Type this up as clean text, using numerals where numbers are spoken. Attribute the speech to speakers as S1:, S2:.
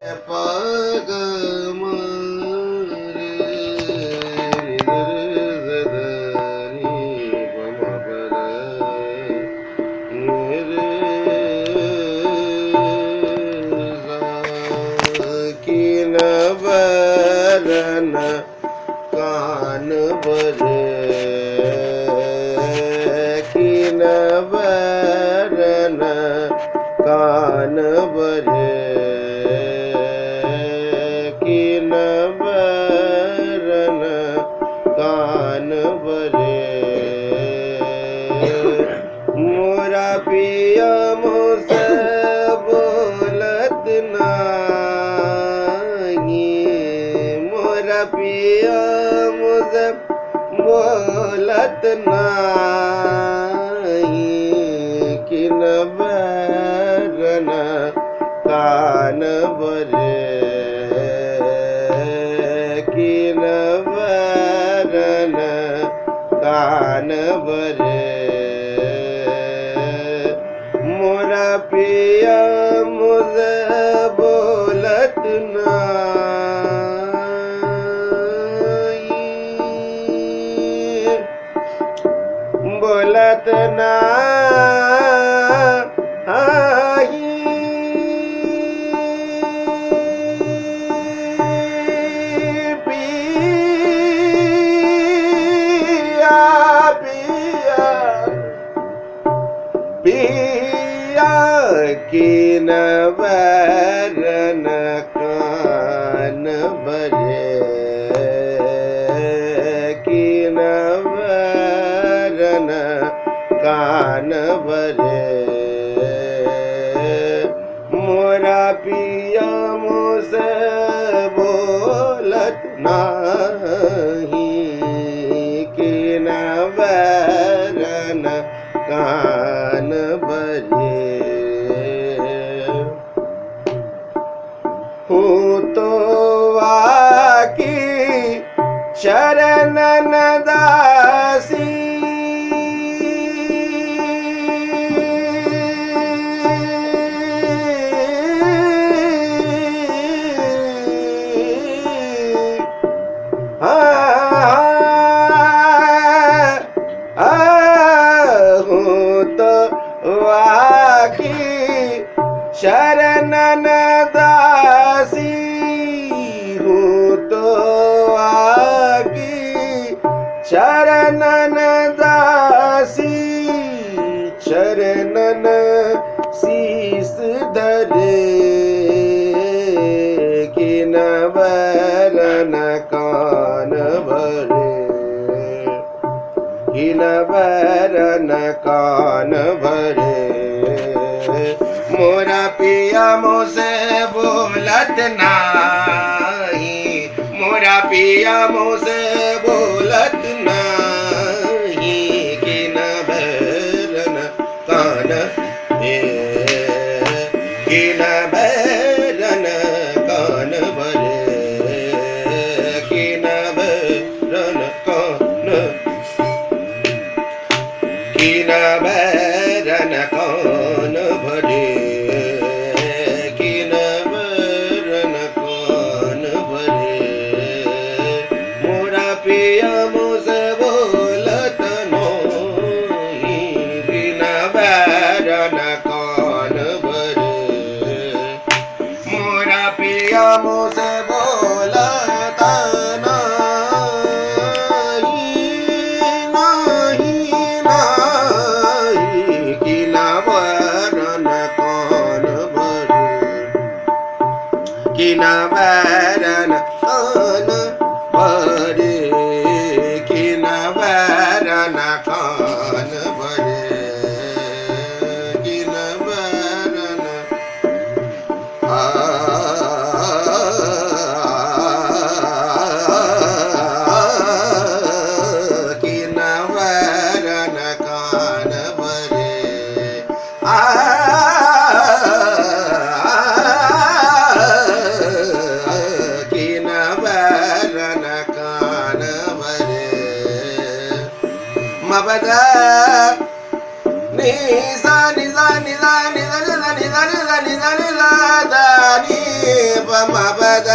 S1: पग किन बरन कान बरे किन बरन कान बरे किन बरन कान बरे मोरा पिया मुझसे बोलत नाही मोरा पिया मुझसे बोलत नाही किन बरन कान बरे किन बरन कान बरे मोरा पिया मुझे बोलत नाही बोलत नाही पिया किन बरन कान बरे किन बरन कान बरे मोरा पिया मुझसे बोलत नाही किन बरन कान बरे हूँ तो वाकी शरणन दासी वाकी शरणन दासी हूँ तो वाकी शरणन दासी शरणन शीस धरे किन बरन कान भरे किन बरन कान भरे मोरा पिया मुझसे बोलत नाही मोरा पिया मुझसे बोलत नाही किन बरन कान किन बरन कान भरे किन बरन कान किन बरन कान भरे किन बरन कान भरे मोरा पिया मुझसे बोलत नाही किन बरन कान भरे मोरा पिया मुझसे बोलत किन बरन कान भरे किन बरन कान भरे किन बरन किन बरन कान भरे किन बरन कान भरे मबदा नि सा नि सा नि सा नि सा नि सा नि सा நிதனி சாதானி பமபத